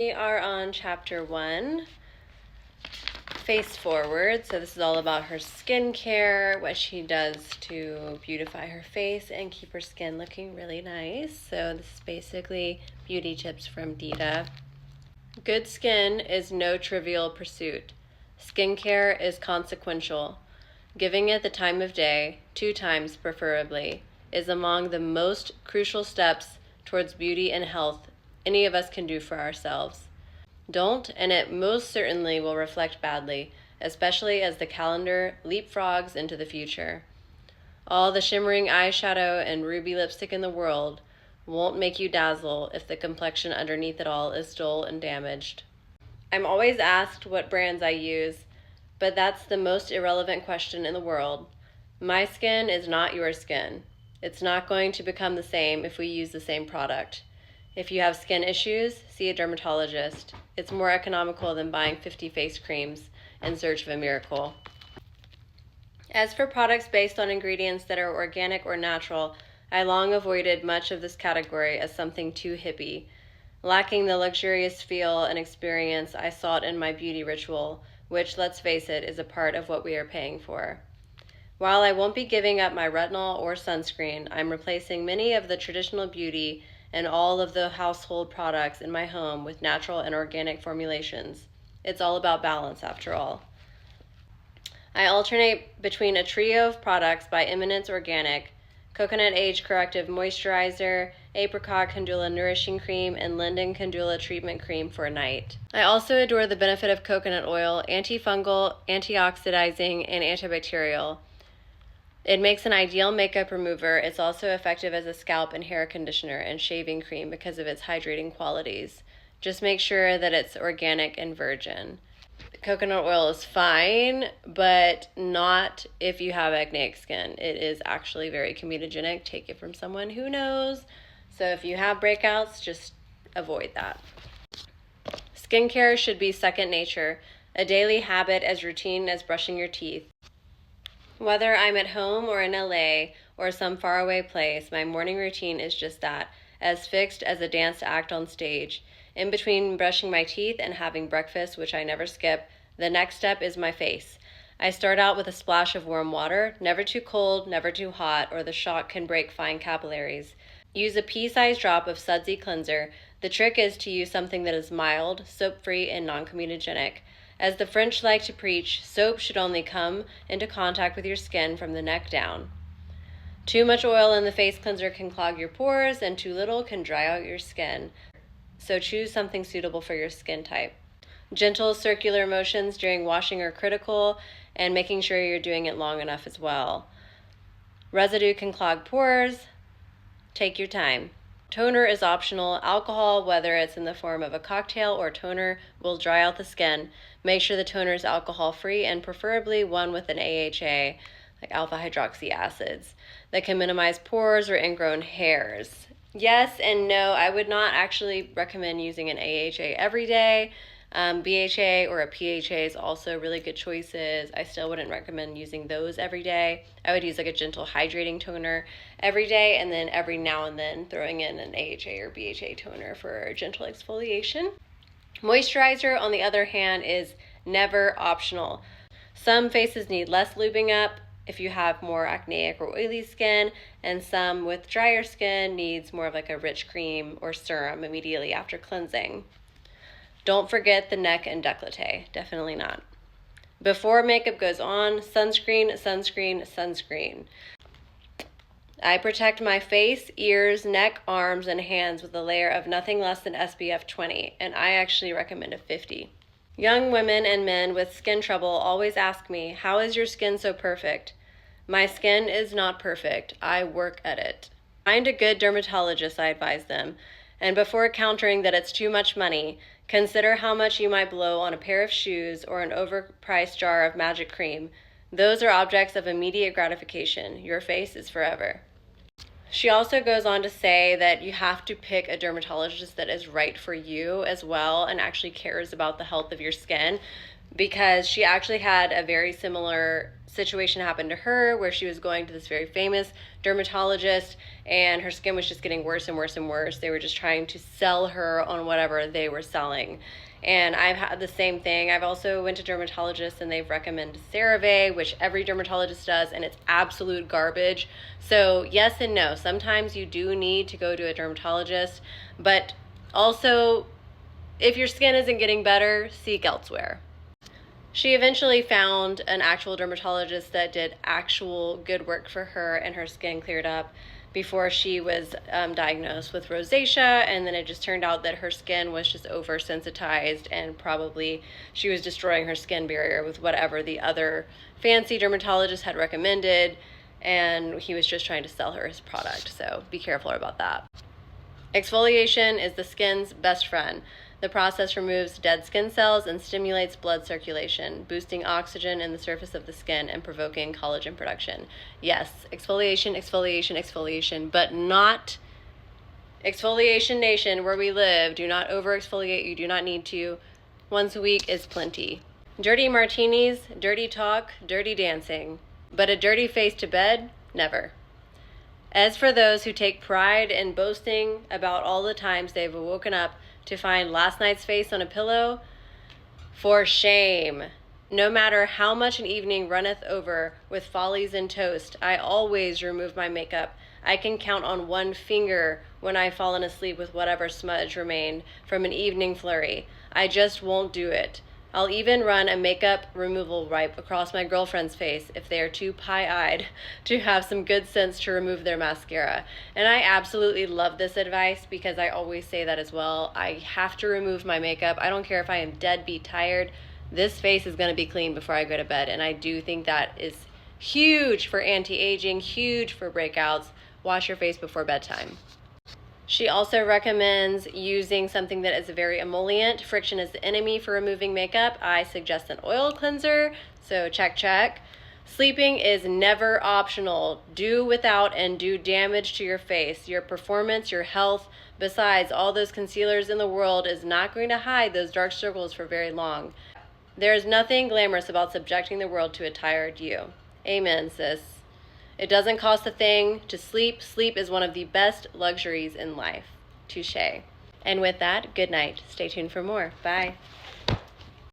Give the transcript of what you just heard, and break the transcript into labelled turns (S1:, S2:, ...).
S1: We are on chapter 1, face forward. So this is all about her skincare, what she does to beautify her face and keep her skin looking really nice. So this is basically beauty tips from Dita. Good skin is no trivial pursuit. Skincare is consequential. Giving it the time of day, 2 times preferably, is among the most crucial steps towards beauty and health any of us can do for ourselves. Don't, and it most certainly will reflect badly, especially as the calendar leapfrogs into the future. All the shimmering eyeshadow and ruby lipstick in the world won't make you dazzle if the complexion underneath it all is dull and damaged. I'm always asked what brands I use, but that's the most irrelevant question in the world. My skin is not your skin. It's not going to become the same if we use the same product. If you have skin issues, see a dermatologist. It's more economical than buying 50 face creams in search of a miracle. As for products based on ingredients that are organic or natural, I long avoided much of this category as something too hippie, lacking the luxurious feel and experience I sought in my beauty ritual, which, let's face it, is a part of what we are paying for. While I won't be giving up my retinol or sunscreen, I'm replacing many of the traditional beauty and all of the household products in my home with natural and organic formulations. It's all about balance, after all. I alternate between a trio of products by Eminence Organic, Coconut Age Corrective Moisturizer, Apricot Candula Nourishing Cream, and Linden Candula Treatment Cream for a night. I also adore the benefit of coconut oil, antifungal, antioxidizing, and antibacterial. It makes an ideal makeup remover. It's also effective as a scalp and hair conditioner and shaving cream because of its hydrating qualities. Just make sure that it's organic and virgin. Coconut oil is fine, but not if you have acneic skin. It is actually very comedogenic. Take it from someone who knows. So if you have breakouts, just avoid that. Skincare should be second nature, a daily habit as routine as brushing your teeth. Whether I'm at home or in LA or some faraway place, my morning routine is just that, as fixed as a dance act on stage. In between brushing my teeth and having breakfast, which I never skip, the next step is my face. I start out with a splash of warm water, never too cold, never too hot, or the shock can break fine capillaries. Use a pea-sized drop of Sudsy cleanser. The trick is to use something that is mild, soap-free, and non-comedogenic. As the French like to preach, soap should only come into contact with your skin from the neck down. Too much oil in the face cleanser can clog your pores, and too little can dry out your skin. So choose something suitable for your skin type. Gentle circular motions during washing are critical, and making sure you're doing it long enough as well. Residue can clog pores. Take your time. Toner is optional. Alcohol, whether it's in the form of a cocktail or toner, will dry out the skin. Make sure the toner is alcohol-free and preferably one with an AHA, like alpha hydroxy acids, that can minimize pores or ingrown hairs. Yes and no, I would not actually recommend using an AHA every day. BHA or a PHA is also really good choices. I still wouldn't recommend using those every day. I would use like a gentle hydrating toner every day, and then every now and then throwing in an AHA or BHA toner for gentle exfoliation. Moisturizer, on the other hand, is never optional. Some faces need less lubing up if you have more acneic or oily skin, and some with drier skin needs more of like a rich cream or serum immediately after cleansing. Don't forget the neck and décolleté, definitely not. Before makeup goes on, sunscreen, sunscreen, sunscreen. I protect my face, ears, neck, arms, and hands with a layer of nothing less than SPF 20, and I actually recommend a 50. Young women and men with skin trouble always ask me, how is your skin so perfect? My skin is not perfect. I work at it. Find a good dermatologist, I advise them, and before countering that it's too much money, consider how much you might blow on a pair of shoes or an overpriced jar of magic cream. Those are objects of immediate gratification. Your face is forever. She also goes on to say that you have to pick a dermatologist that is right for you as well and actually cares about the health of your skin, because she actually had a very similar situation happened to her where she was going to this very famous dermatologist and her skin was just getting worse and worse and worse. They were just trying to sell her on whatever they were selling. And I've had the same thing. I've also went to dermatologists and they've recommended CeraVe, which every dermatologist does, and it's absolute garbage. So yes and no. Sometimes you do need to go to a dermatologist, but also if your skin isn't getting better, seek elsewhere. She eventually found an actual dermatologist that did actual good work for her, and her skin cleared up before she was diagnosed with rosacea. And then it just turned out that her skin was just oversensitized, and probably she was destroying her skin barrier with whatever the other fancy dermatologist had recommended, and he was just trying to sell her his product. So be careful about that. Exfoliation is the skin's best friend. The process removes dead skin cells and stimulates blood circulation, boosting oxygen in the surface of the skin and provoking collagen production. Yes, exfoliation, exfoliation, exfoliation, but not exfoliation nation where we live. Do not over exfoliate. You do not need to. Once a week is plenty. Dirty martinis, dirty talk, dirty dancing, but a dirty face to bed, never. As for those who take pride in boasting about all the times they've woken up to find last night's face on a pillow, for shame. No matter how much an evening runneth over with follies and toast, I always remove my makeup. I can count on one finger when I've fallen asleep with whatever smudge remained from an evening flurry. I just won't do it. I'll even run a makeup removal wipe across my girlfriend's face if they are too pie-eyed to have some good sense to remove their mascara. And I absolutely love this advice because I always say that as well. I have to remove my makeup. I don't care if I am deadbeat tired. This face is going to be clean before I go to bed. And I do think that is huge for anti-aging, huge for breakouts. Wash your face before bedtime. She also recommends using something that is a very emollient. Friction is the enemy for removing makeup. I suggest an oil cleanser, so check, check. Sleeping is never optional. Do without and do damage to your face, your performance, your health. Besides, all those concealers in the world is not going to hide those dark circles for very long. There is nothing glamorous about subjecting the world to a tired you. Amen, sis. It doesn't cost a thing to sleep. Sleep is one of the best luxuries in life. Touché. And with that, good night. Stay tuned for more. Bye.